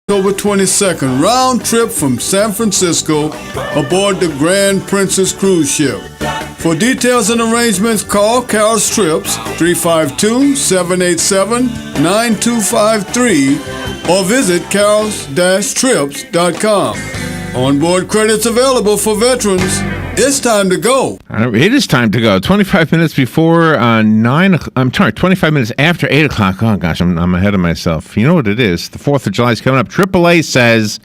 October 22nd, round trip from San Francisco aboard the Grand Princess cruise ship. For details and arrangements, call Carol's Trips 352-787-9253 or visit carols-trips.com. Onboard credits available for veterans. It's time to go. It is time to go. 25 minutes before 25 minutes after 8 o'clock. Oh, gosh, I'm ahead of myself. You know what it is? The 4th of July is coming up. AAA says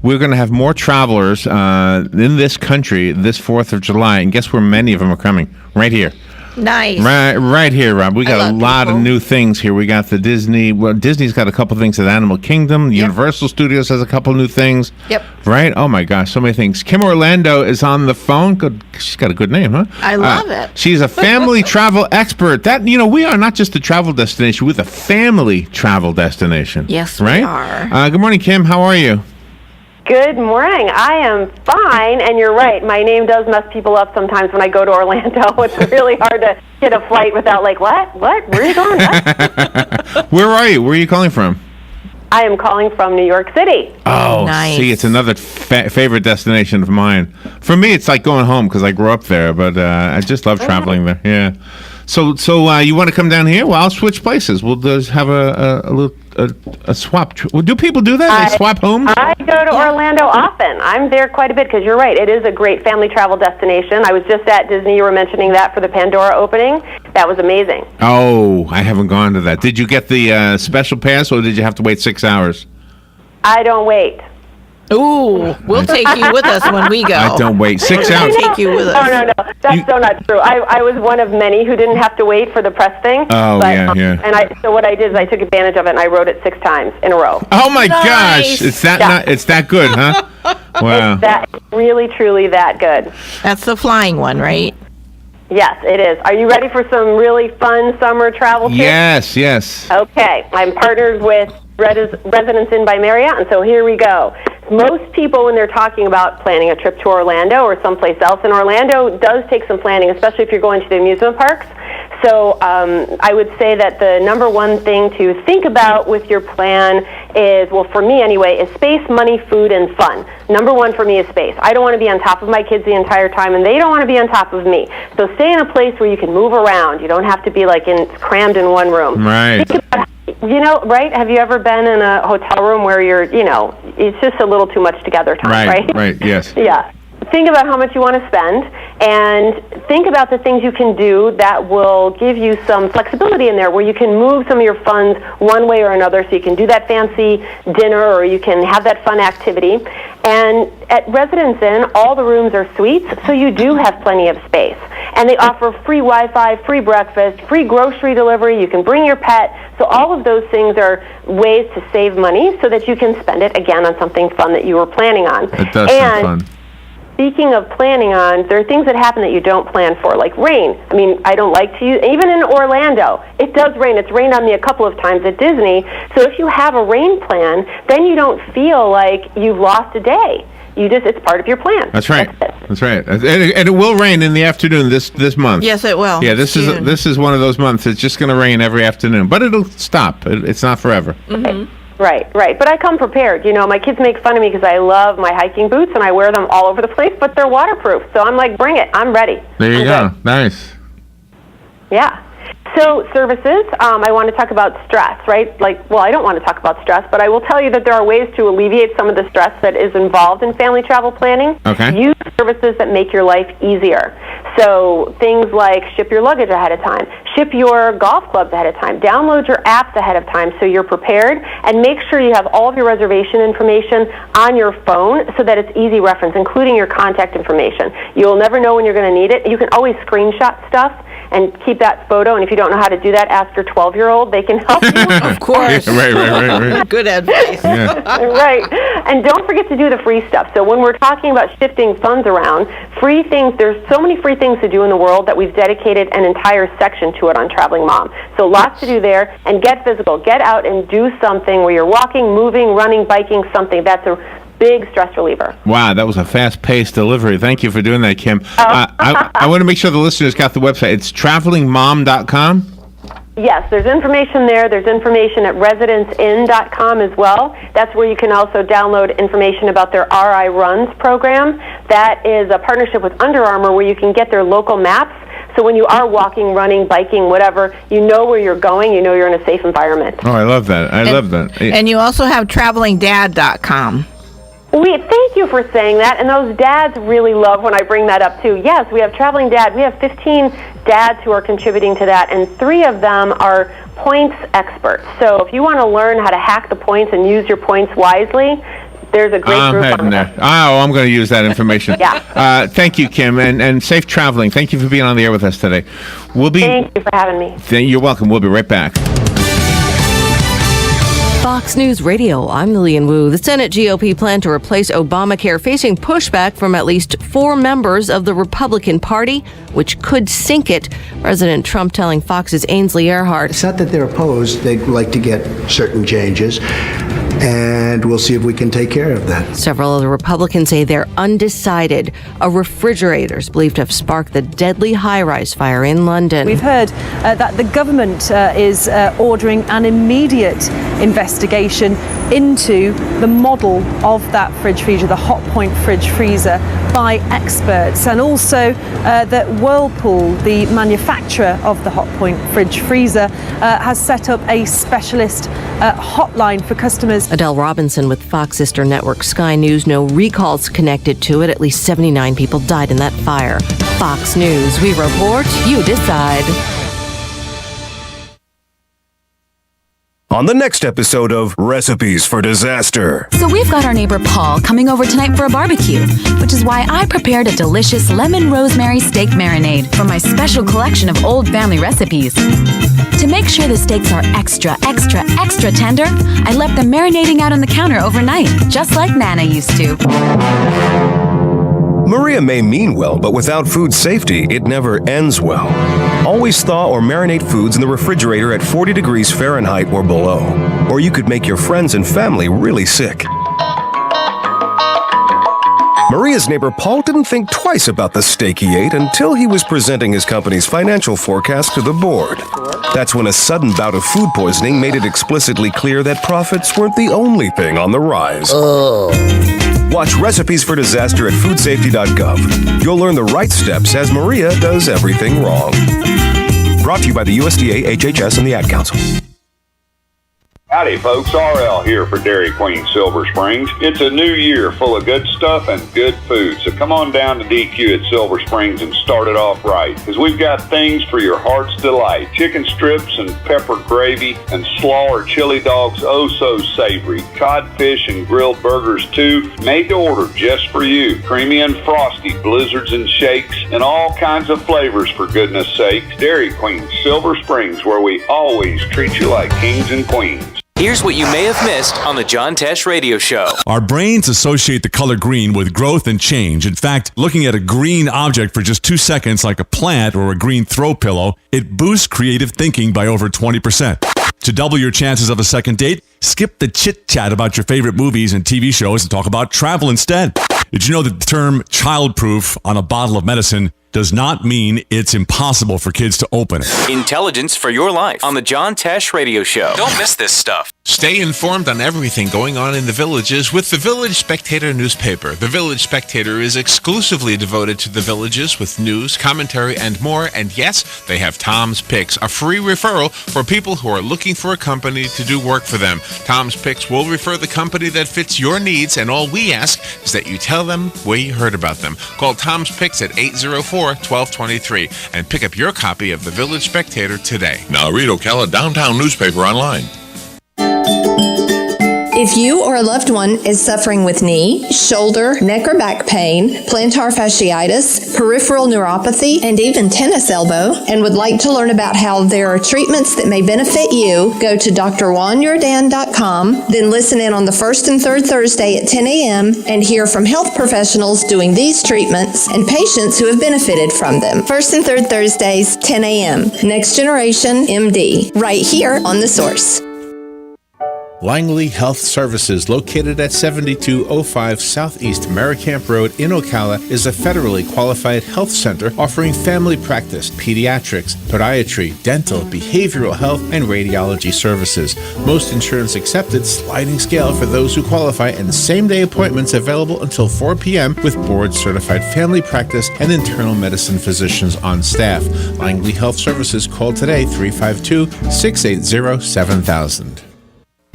we're going to have more travelers in this country this 4th of July. And guess where many of them are coming? Right here. Nice. Right here, Rob. We got a lot of new things here. We got the Disney. Well, Disney's got a couple things at Animal Kingdom. Universal Studios has a couple new things. Yep. Right? Oh, my gosh, so many things. Kim Orlando is on the phone. Good. She's got a good name, huh? I love it. She's a family travel expert. We are not just a travel destination. We're the family travel destination. Yes, right? we are. Good morning, Kim. How are you? Good morning. I am fine, and you're right. My name does mess people up sometimes when I go to Orlando. It's really hard to get a flight without what? Where are you going? What? Where are you? Where are you calling from? I am calling from New York City. Oh, nice. See, it's another favorite destination of mine. For me, it's like going home because I grew up there, but I just love traveling there. Yeah. So you want to come down here? Well, I'll switch places. We'll just have a swap. Do people do that? They swap homes? I go to Orlando often. I'm there quite a bit because you're right. It is a great family travel destination. I was just at Disney. You were mentioning that for the Pandora opening. That was amazing. Oh, I haven't gone to that. Did you get the special pass, or did you have to wait 6 hours? I don't wait. Ooh, we'll take you with us when we go. I don't wait 6 hours. We'll take you with us. Oh, no. That's so not true. I was one of many who didn't have to wait for the press thing. Oh, yeah. And so what I did is I took advantage of it, and I wrote it 6 times in a row. Oh, my Nice. gosh. It's that good, huh? Wow. It's really, truly that good. That's the flying one, right? Yes, it is. Are you ready for some really fun summer travel tips? Yes. Okay. I'm partnered with Residence Inn by Marriott, and so here we go. Most people, when they're talking about planning a trip to Orlando or someplace else in Orlando, does take some planning, especially if you're going to the amusement parks. So I would say that the number one thing to think about with your plan is, well, for me anyway, is space, money, food, and fun. Number one for me is space. I don't want to be on top of my kids the entire time, and they don't want to be on top of me. So stay in a place where you can move around. You don't have to be crammed in one room. Right. Think about, right? Have you ever been in a hotel room where you're, it's just a little too much together time, right? Right, yes. Yeah. Think about how much you want to spend, and think about the things you can do that will give you some flexibility in there, where you can move some of your funds one way or another, so you can do that fancy dinner or you can have that fun activity. And at Residence Inn, all the rooms are suites, so you do have plenty of space. And they offer free Wi-Fi, free breakfast, free grocery delivery. You can bring your pet. So all of those things are ways to save money so that you can spend it, again, on something fun that you were planning on. It does sound fun. Speaking of planning on, there are things that happen that you don't plan for, like rain. I mean, I don't like to use, even in Orlando, it does rain. It's rained on me a couple of times at Disney. So if you have a rain plan, then you don't feel like you've lost a day. It's part of your plan. That's right. That's right. And it will rain in the afternoon this month. Yes, it will. Yeah, this is one of those months. It's just going to rain every afternoon, but it'll stop. It's not forever. Mm-hmm. Right. But I come prepared. My kids make fun of me because I love my hiking boots and I wear them all over the place, but they're waterproof. So I'm like, bring it. I'm ready. There you go. Good. Nice. Yeah. So services, I want to talk about stress, right? I don't want to talk about stress, but I will tell you that there are ways to alleviate some of the stress that is involved in family travel planning. Okay. Use services that make your life easier. So things like ship your luggage ahead of time, ship your golf clubs ahead of time, download your apps ahead of time so you're prepared, and make sure you have all of your reservation information on your phone so that it's easy reference, including your contact information. You'll never know when you're going to need it. You can always screenshot stuff and keep that photo, and if you don't know how to do that, ask your 12-year-old. They can help you. Of course. Right. Good advice. Yeah. Right. And don't forget to do the free stuff. So when we're talking about shifting funds around, free things, there's so many free things to do in the world that we've dedicated an entire section to it on Traveling Mom. So lots to do there, and get physical. Get out and do something where you're walking, moving, running, biking, something. That's a big stress reliever. Wow, that was a fast-paced delivery. Thank you for doing that, Kim. I want to make sure the listeners got the website. It's travelingmom.com? Yes, there's information there. There's information at residencein.com as well. That's where you can also download information about their RI Runs program. That is a partnership with Under Armour where you can get their local maps. So when you are walking, running, biking, whatever, you know where you're going. You know you're in a safe environment. Oh, I love that. I love that. And you also have travelingdad.com. Thank you for saying that, and those dads really love when I bring that up too. Yes, we have Traveling Dad. We have 15 dads who are contributing to that, and 3 of them are points experts. So if you want to learn how to hack the points and use your points wisely, there's a great group on there. Oh, I'm going to use that information. Yeah. Thank you, Kim, and safe traveling. Thank you for being on the air with us today. Thank you for having me. You're welcome. We'll be right back. Fox News Radio, I'm Lillian Wu. The Senate GOP plan to replace Obamacare facing pushback from at least 4 members of the Republican Party, which could sink it. President Trump telling Fox's Ainsley Earhardt. It's not that they're opposed. They'd like to get certain changes, and we'll see if we can take care of that. Several of the Republicans say they're undecided. A refrigerator is believed to have sparked the deadly high-rise fire in London. We've heard that the government is ordering an immediate investigation into the model of that fridge freezer, the Hotpoint fridge freezer, by experts, and also that Whirlpool, the manufacturer of the Hotpoint fridge freezer, has set up a specialist hotline for customers. Adele Robinson with Fox sister network Sky News. No recalls connected to it. At least 79 people died in that fire. Fox News, we report, you decide. On the next episode of Recipes for Disaster. So we've got our neighbor Paul coming over tonight for a barbecue, which is why I prepared a delicious lemon rosemary steak marinade from my special collection of old family recipes. To make sure the steaks are extra tender, I left them marinating out on the counter overnight, just like Nana used to. Maria may mean well, but without food safety, it never ends well. Always thaw or marinate foods in the refrigerator at 40 degrees Fahrenheit or below, or you could make your friends and family really sick. Maria's neighbor Paul didn't think twice about the steak he ate until he was presenting his company's financial forecast to the board. That's when a sudden bout of food poisoning made it explicitly clear that profits weren't the only thing on the rise. Watch Recipes for Disaster at foodsafety.gov. You'll learn the right steps as Maria does everything wrong. Brought to you by the USDA, HHS, and the Ad Council. Howdy folks, RL here for Dairy Queen Silver Springs. It's a new year full of good stuff and good food, so come on down to DQ at Silver Springs and start it off right, because we've got things for your heart's delight. Chicken strips and pepper gravy and slaw or chili dogs, oh so savory. Codfish and grilled burgers too, made to order just for you. Creamy and frosty, blizzards and shakes, and all kinds of flavors for goodness sakes. Dairy Queen Silver Springs, where we always treat you like kings and queens. Here's what you may have missed on the John Tesh Radio Show. Our brains associate the color green with growth and change. In fact, looking at a green object for just 2 seconds, like a plant or a green throw pillow, it boosts creative thinking by over 20%. To double your chances of a second date, skip the chit-chat about your favorite movies and TV shows and talk about travel instead. Did you know that the term childproof on a bottle of medicine does not mean it's impossible for kids to open it? Intelligence for your life on the John Tesh Radio Show. Don't miss this stuff. Stay informed on everything going on in the Villages with the Village Spectator newspaper. The Village Spectator is exclusively devoted to the Villages with news, commentary, and more. And yes, they have Tom's Picks, a free referral for people who are looking for a company to do work for them. Tom's Picks will refer the company that fits your needs, and all we ask is that you tell them where you heard about them. Call Tom's Picks at 804-1223 and pick up your copy of the Village Spectator today. Now read Ocala Downtown newspaper online. If you or a loved one is suffering with knee, shoulder, neck or back pain, plantar fasciitis, peripheral neuropathy, and even tennis elbow, and would like to learn about how there are treatments that may benefit you, go to drjuanyordan.com, then listen in on the first and third Thursday at 10 a.m. and hear from health professionals doing these treatments and patients who have benefited from them. First and third Thursdays, 10 a.m. Next Generation MD, right here on The Source. Langley Health Services, located at 7205 Southeast Merricamp Road in Ocala, is a federally qualified health center offering family practice, pediatrics, podiatry, dental, behavioral health, and radiology services. Most insurance accepted, sliding scale for those who qualify, and same-day appointments available until 4 p.m. with board-certified family practice and internal medicine physicians on staff. Langley Health Services, call today 352-680-7000.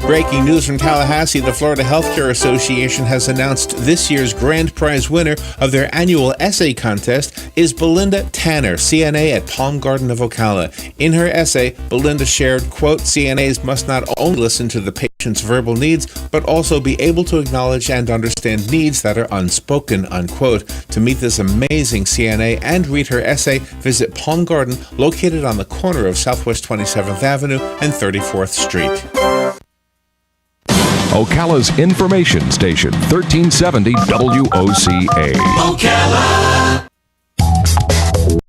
Breaking news from Tallahassee, the Florida Healthcare Association has announced this year's grand prize winner of their annual essay contest is Belinda Tanner, CNA at Palm Garden of Ocala. In her essay, Belinda shared, quote, CNAs must not only listen to the patient's verbal needs, but also be able to acknowledge and understand needs that are unspoken, unquote. To meet this amazing CNA and read her essay, visit Palm Garden, located on the corner of Southwest 27th Avenue and 34th Street. Ocala's information station, 1370 WOCA. Ocala.